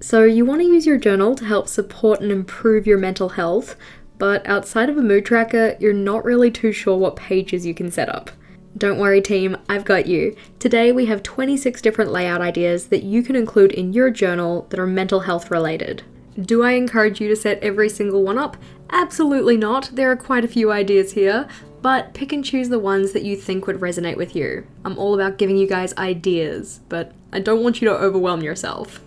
So you want to use your journal to help support and improve your mental health, but outside of a mood tracker, you're not really too sure what pages you can set up. Don't worry team, I've got you. Today we have 26 different layout ideas that you can include in your journal that are mental health related. Do I encourage you to set every single one up? Absolutely not. There are quite a few ideas here, but pick and choose the ones that you think would resonate with you. I'm all about giving you guys ideas, but I don't want you to overwhelm yourself.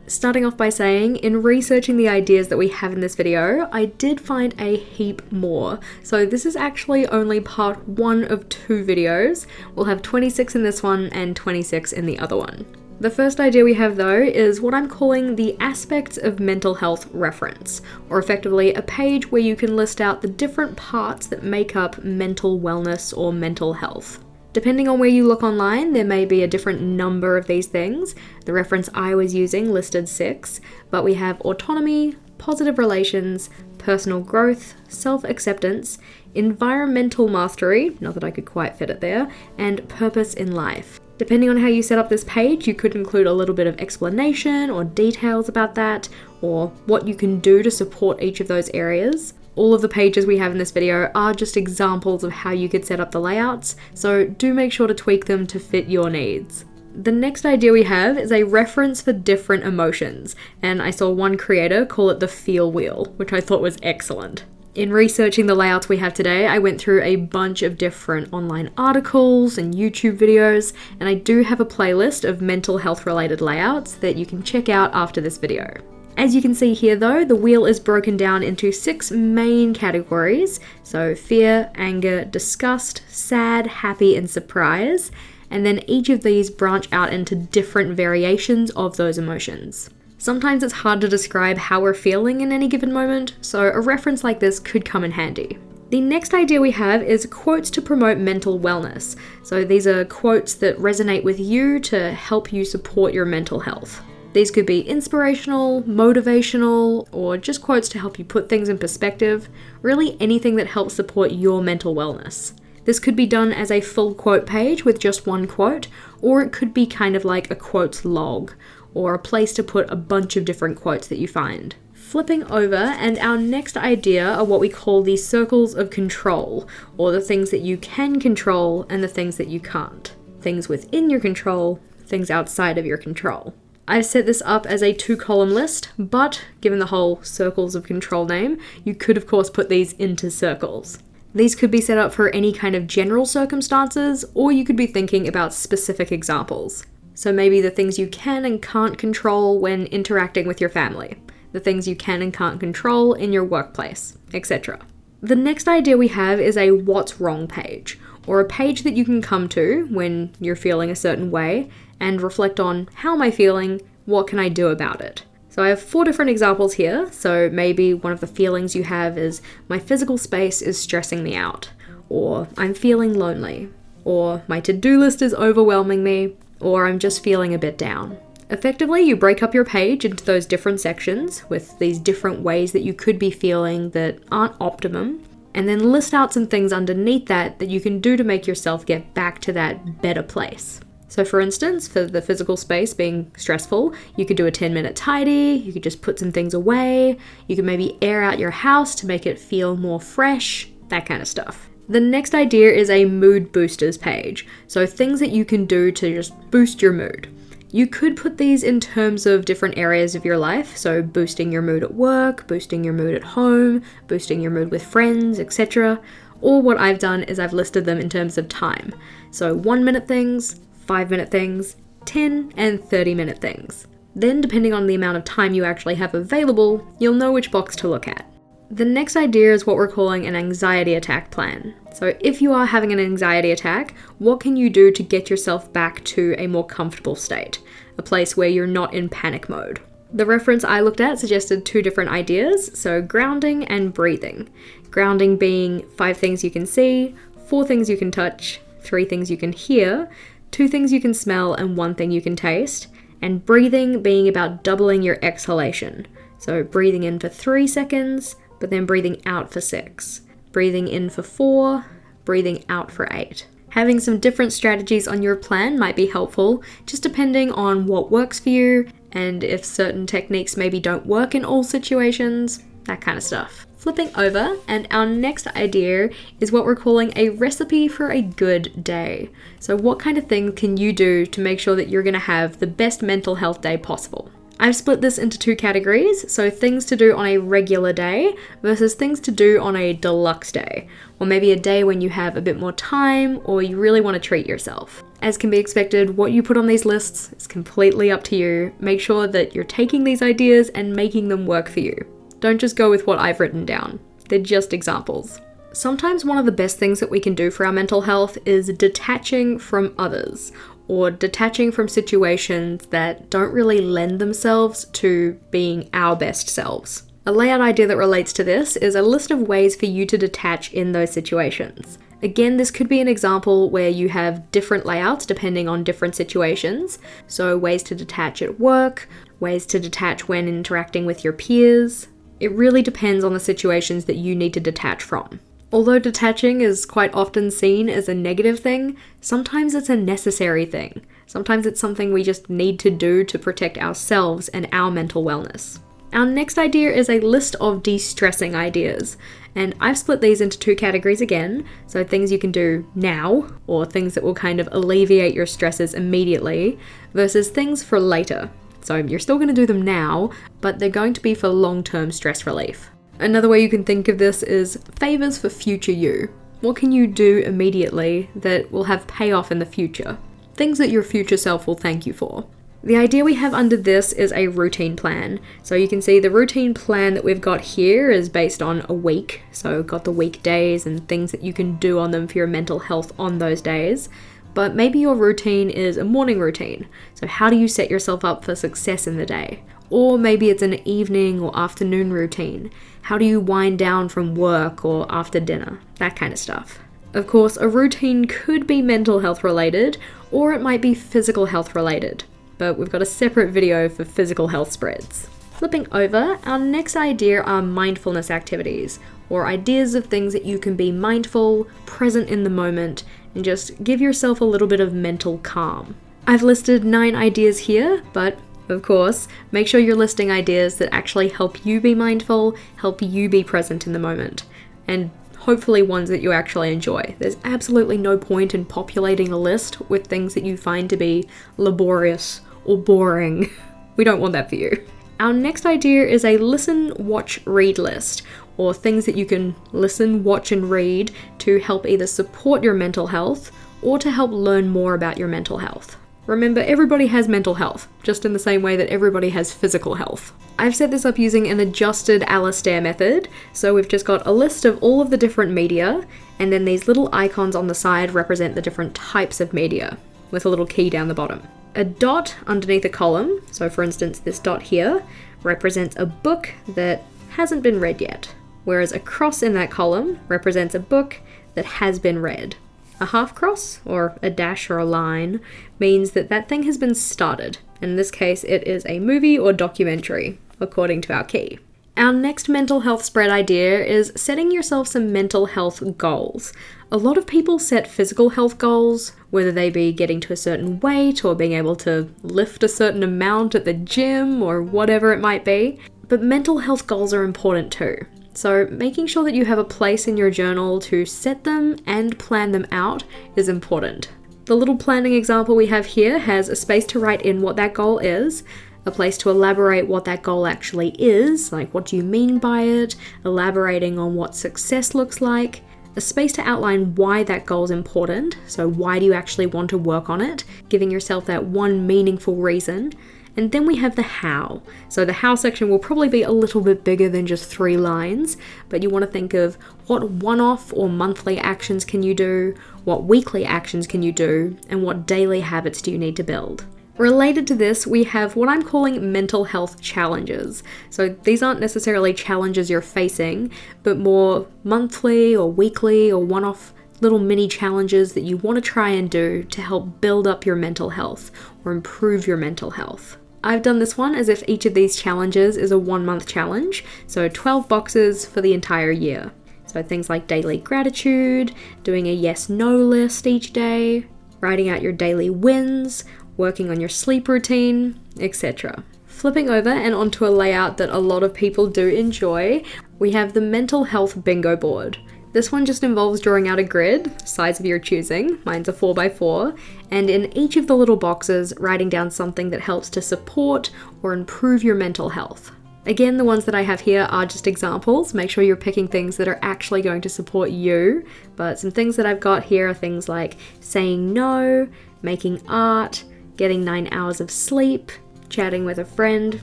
Starting off by saying, in researching the ideas that we have in this video, I did find a heap more. So this is actually only part 1 of 2 videos. We'll have 26 in this one and 26 in the other one. The first idea we have though is what I'm calling the aspects of mental health reference, or effectively a page where you can list out the different parts that make up mental wellness or mental health. Depending on where you look online, there may be a different number of these things. The reference I was using listed 6, but we have autonomy, positive relations, personal growth, self-acceptance, environmental mastery, not that I could quite fit it there, and purpose in life. Depending on how you set up this page, you could include a little bit of explanation or details about that, or what you can do to support each of those areas. All of the pages we have in this video are just examples of how you could set up the layouts, so do make sure to tweak them to fit your needs. The next idea we have is a reference for different emotions, and I saw one creator call it the feel wheel, which I thought was excellent. In researching the layouts we have today, I went through a bunch of different online articles and YouTube videos, and I do have a playlist of mental health related layouts that you can check out after this video. As you can see here though, the wheel is broken down into 6 main categories, so fear, anger, disgust, sad, happy, and surprise, and then each of these branch out into different variations of those emotions. Sometimes it's hard to describe how we're feeling in any given moment, so a reference like this could come in handy. The next idea we have is quotes to promote mental wellness. So these are quotes that resonate with you to help you support your mental health. These could be inspirational, motivational, or just quotes to help you put things in perspective, really anything that helps support your mental wellness. This could be done as a full quote page with just one quote, or it could be kind of like a quotes log, or a place to put a bunch of different quotes that you find. Flipping over, and our next idea are what we call the circles of control, or the things that you can control and the things that you can't. Things within your control, things outside of your control. I've set this up as a 2-column list, but given the whole circles of control name, you could of course put these into circles. These could be set up for any kind of general circumstances, or you could be thinking about specific examples. So maybe the things you can and can't control when interacting with your family, the things you can and can't control in your workplace, etc. The next idea we have is a what's wrong page, or a page that you can come to when you're feeling a certain way and reflect on how am I feeling, what can I do about it. So I have 4 different examples here. So maybe one of the feelings you have is my physical space is stressing me out, or I'm feeling lonely, or my to-do list is overwhelming me, or I'm just feeling a bit down. Effectively, you break up your page into those different sections with these different ways that you could be feeling that aren't optimum, and then list out some things underneath that you can do to make yourself get back to that better place. So for instance, for the physical space being stressful, you could do a 10-minute tidy, you could just put some things away, you could maybe air out your house to make it feel more fresh, that kind of stuff. The next idea is a mood boosters page, so things that you can do to just boost your mood. You could put these in terms of different areas of your life, so boosting your mood at work, boosting your mood at home, boosting your mood with friends, etc. Or what I've done is I've listed them in terms of time. So 1-minute things, 5-minute things, 10 and 30-minute things. Then depending on the amount of time you actually have available, you'll know which box to look at. The next idea is what we're calling an anxiety attack plan. So if you are having an anxiety attack, what can you do to get yourself back to a more comfortable state? A place where you're not in panic mode. The reference I looked at suggested 2 different ideas, so grounding and breathing. Grounding being 5 things you can see, 4 things you can touch, 3 things you can hear, 2 things you can smell, and 1 thing you can taste. And breathing being about doubling your exhalation. So breathing in for 3 seconds, but then breathing out for 6. Breathing in for 4, breathing out for 8. Having some different strategies on your plan might be helpful, just depending on what works for you and if certain techniques maybe don't work in all situations, that kind of stuff. Flipping over, and our next idea is what we're calling a recipe for a good day. So what kind of things can you do to make sure that you're going to have the best mental health day possible? I've split this into two categories, so things to do on a regular day versus things to do on a deluxe day, or maybe a day when you have a bit more time or you really want to treat yourself. As can be expected, what you put on these lists is completely up to you. Make sure that you're taking these ideas and making them work for you. Don't just go with what I've written down. They're just examples. Sometimes one of the best things that we can do for our mental health is detaching from others, or detaching from situations that don't really lend themselves to being our best selves. A layout idea that relates to this is a list of ways for you to detach in those situations. Again, this could be an example where you have different layouts depending on different situations. So ways to detach at work, ways to detach when interacting with your peers. It really depends on the situations that you need to detach from. Although detaching is quite often seen as a negative thing, sometimes it's a necessary thing. Sometimes it's something we just need to do to protect ourselves and our mental wellness. Our next idea is a list of de-stressing ideas, and I've split these into two categories again, so things you can do now, or things that will kind of alleviate your stresses immediately, versus things for later. So you're still going to do them now, but they're going to be for long-term stress relief. Another way you can think of this is favors for future you. What can you do immediately that will have payoff in the future? Things that your future self will thank you for. The idea we have under this is a routine plan. So you can see the routine plan that we've got here is based on a week. So we've got the weekdays and things that you can do on them for your mental health on those days. But maybe your routine is a morning routine. So how do you set yourself up for success in the day? Or maybe it's an evening or afternoon routine. How do you wind down from work or after dinner? That kind of stuff. Of course, a routine could be mental health related, or it might be physical health related. But we've got a separate video for physical health spreads. Flipping over, our next idea are mindfulness activities, or ideas of things that you can be mindful, present in the moment, and just give yourself a little bit of mental calm. I've listed 9 ideas here, but of course, make sure you're listing ideas that actually help you be mindful, help you be present in the moment, and hopefully ones that you actually enjoy. There's absolutely no point in populating a list with things that you find to be laborious or boring. We don't want that for you. Our next idea is a listen, watch, read list, or things that you can listen, watch, and read to help either support your mental health or to help learn more about your mental health. Remember, everybody has mental health, just in the same way that everybody has physical health. I've set this up using an adjusted Alistair method, so we've just got a list of all of the different media, and then these little icons on the side represent the different types of media, with a little key down the bottom. A dot underneath a column, so for instance this dot here, represents a book that hasn't been read yet, whereas a cross in that column represents a book that has been read. A half cross, or a dash or a line, means that that thing has been started. In this case, it is a movie or documentary, according to our key. Our next mental health spread idea is setting yourself some mental health goals. A lot of people set physical health goals, whether they be getting to a certain weight or being able to lift a certain amount at the gym or whatever it might be. But mental health goals are important too. So making sure that you have a place in your journal to set them and plan them out is important. The little planning example we have here has a space to write in what that goal is, a place to elaborate what that goal actually is, like what do you mean by it, elaborating on what success looks like, a space to outline why that goal is important, so why do you actually want to work on it, giving yourself that one meaningful reason. And then we have the how. So the how section will probably be a little bit bigger than just 3 lines, but you want to think of what one-off or monthly actions can you do, what weekly actions can you do, and what daily habits do you need to build. Related to this, we have what I'm calling mental health challenges. So these aren't necessarily challenges you're facing, but more monthly or weekly or one-off little mini challenges that you want to try and do to help build up your mental health or improve your mental health. I've done this one as if each of these challenges is a 1-month challenge, so 12 boxes for the entire year. So So things like daily gratitude, doing a yes-no list each day, writing out your daily wins, working on your sleep routine, etc. Flipping over and onto a layout that a lot of people do enjoy, we have the mental health bingo board. This one just involves drawing out a grid, size of your choosing, mine's a 4x4, and in each of the little boxes, writing down something that helps to support or improve your mental health. Again, the ones that I have here are just examples. Make sure you're picking things that are actually going to support you, but some things that I've got here are things like saying no, making art, getting 9 hours of sleep, chatting with a friend,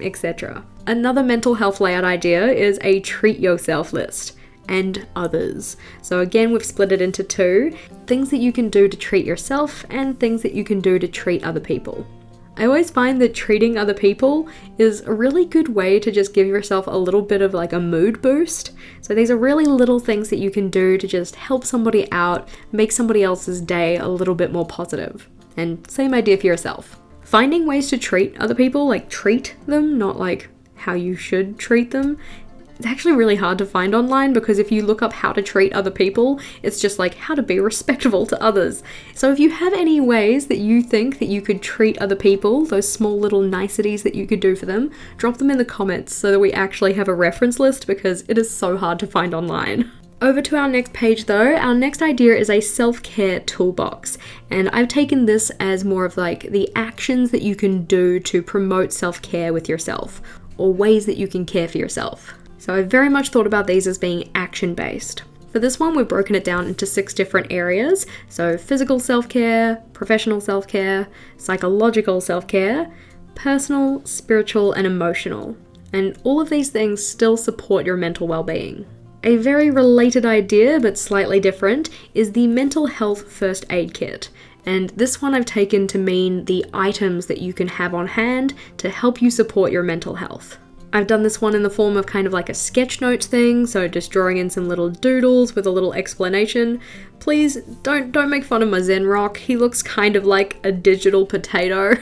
etc. Another mental health layout idea is a treat yourself list. And others. So again, we've split it into two, things that you can do to treat yourself and things that you can do to treat other people. I always find that treating other people is a really good way to just give yourself a little bit of like a mood boost. So these are really little things that you can do to just help somebody out, make somebody else's day a little bit more positive. And same idea for yourself. Finding ways to treat other people, like treat them, not like how you should treat them, it's actually really hard to find online because if you look up how to treat other people, it's just like how to be respectful to others. So if you have any ways that you think that you could treat other people, those small little niceties that you could do for them, drop them in the comments so that we actually have a reference list because it is so hard to find online. Over to our next page though, our next idea is a self-care toolbox. And I've taken this as more of like the actions that you can do to promote self-care with yourself, or ways that you can care for yourself. So I very much thought about these as being action-based. For this one, we've broken it down into 6 different areas. So physical self-care, professional self-care, psychological self-care, personal, spiritual, and emotional. And all of these things still support your mental well-being. A very related idea, but slightly different, is the mental health first aid kit. And this one I've taken to mean the items that you can have on hand to help you support your mental health. I've done this one in the form of kind of like a sketch notes thing, so just drawing in some little doodles with a little explanation. Please don't make fun of my Zen rock. He looks kind of like a digital potato.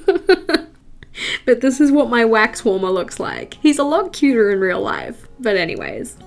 But this is what my wax warmer looks like. He's a lot cuter in real life. But anyways.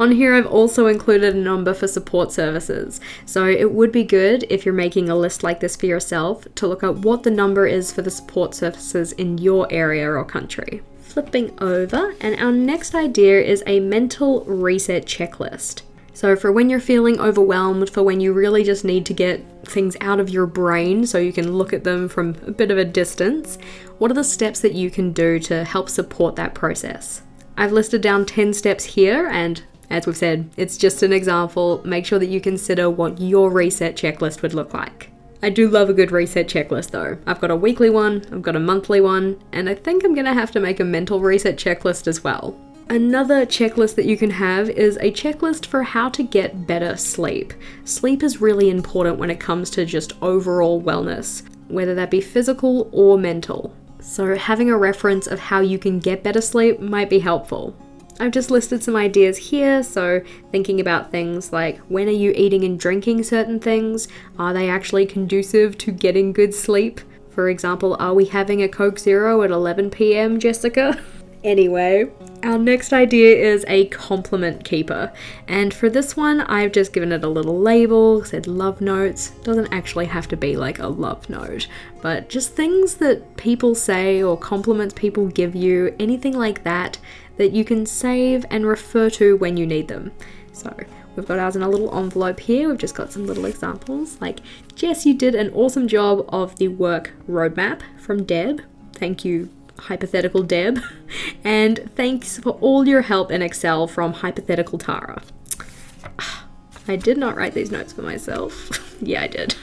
On here I've also included a number for support services. So it would be good if you're making a list like this for yourself to look up what the number is for the support services in your area or country. Flipping over, and our next idea is a mental reset checklist. So for when you're feeling overwhelmed, for when you really just need to get things out of your brain so you can look at them from a bit of a distance, what are the steps that you can do to help support that process? I've listed down 10 steps here, and as we've said, it's just an example. Make sure that you consider what your reset checklist would look like. I do love a good reset checklist though. I've got a weekly one, I've got a monthly one, and I think I'm gonna have to make a mental reset checklist as well. Another checklist that you can have is a checklist for how to get better sleep. Sleep is really important when it comes to just overall wellness, whether that be physical or mental. So having a reference of how you can get better sleep might be helpful. I've just listed some ideas here, so thinking about things like when are you eating and drinking certain things? Are they actually conducive to getting good sleep? For example, are we having a Coke Zero at 11 p.m, Jessica? Anyway, our next idea is a compliment keeper. And for this one, I've just given it a little label, said love notes. Doesn't actually have to be like a love note, but just things that people say or compliments people give you, anything like that you can save and refer to when you need them. So we've got ours in a little envelope here. We've just got some little examples like, Jess, you did an awesome job of the work roadmap from Deb. Thank you, hypothetical Deb. And thanks for all your help in Excel from hypothetical Tara. I did not write these notes for myself. Yeah, I did.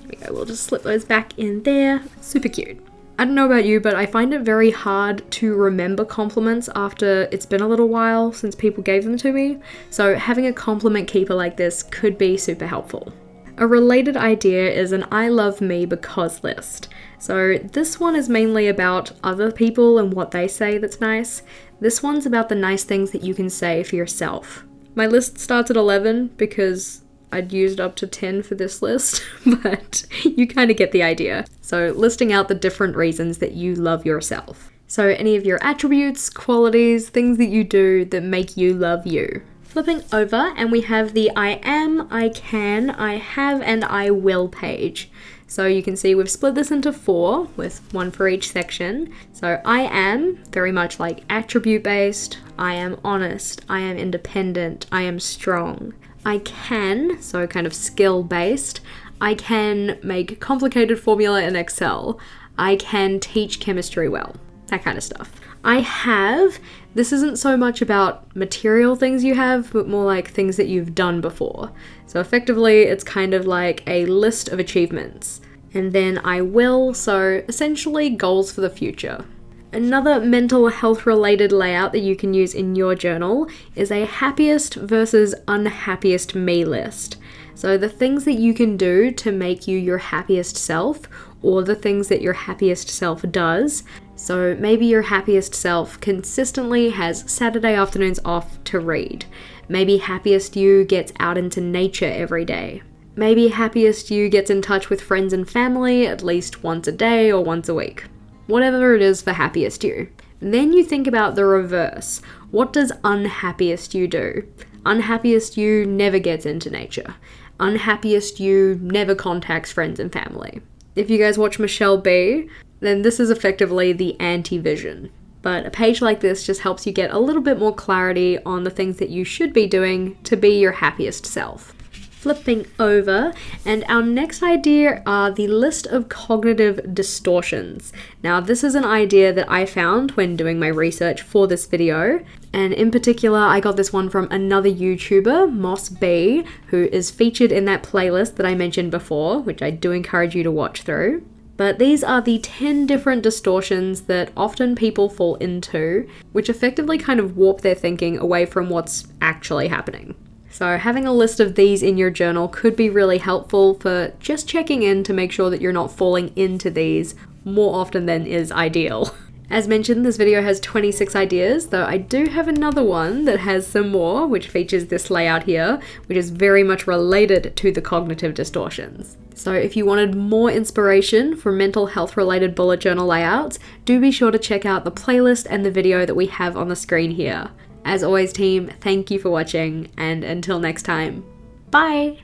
There we go. We'll just slip those back in there. Super cute. I don't know about you, but I find it very hard to remember compliments after it's been a little while since people gave them to me. So having a compliment keeper like this could be super helpful. A related idea is an I love me because list. So this one is mainly about other people and what they say that's nice. This one's about the nice things that you can say for yourself. My list starts at 11 because I'd used up to 10 for this list, but you kind of get the idea. So listing out the different reasons that you love yourself. So any of your attributes, qualities, things that you do that make you love you. Flipping over, and we have the I am, I can, I have, and I will page. So you can see we've split this into 4 with 1 for each section. So I am, very much like attribute based. I am honest, I am independent, I am strong. I can, so kind of skill based. I can make complicated formula in Excel. I can teach chemistry well, that kind of stuff. I have, this isn't so much about material things you have, but more like things that you've done before. So effectively, it's kind of like a list of achievements. And then I will, so essentially goals for the future. Another mental health related layout that you can use in your journal is a happiest versus unhappiest me list. So the things that you can do to make you your happiest self, or the things that your happiest self does. So maybe your happiest self consistently has Saturday afternoons off to read. Maybe happiest you gets out into nature every day. Maybe happiest you gets in touch with friends and family at least once a day or once a week. Whatever it is for happiest you. Then you think about the reverse. What does unhappiest you do? Unhappiest you never gets into nature. Unhappiest you never contacts friends and family. If you guys watch Michelle B, then this is effectively the anti-vision. But a page like this just helps you get a little bit more clarity on the things that you should be doing to be your happiest self. Flipping over, and our next idea are the list of cognitive distortions. Now, this is an idea that I found when doing my research for this video, and in particular, I got this one from another YouTuber, Moss B, who is featured in that playlist that I mentioned before, which I do encourage you to watch through. But these are the 10 different distortions that often people fall into, which effectively kind of warp their thinking away from what's actually happening. So having a list of these in your journal could be really helpful for just checking in to make sure that you're not falling into these more often than is ideal. As mentioned, this video has 26 ideas, though I do have another one that has some more, which features this layout here, which is very much related to the cognitive distortions. So if you wanted more inspiration for mental health related bullet journal layouts, do be sure to check out the playlist and the video that we have on the screen here. As always, team, thank you for watching, and until next time, bye!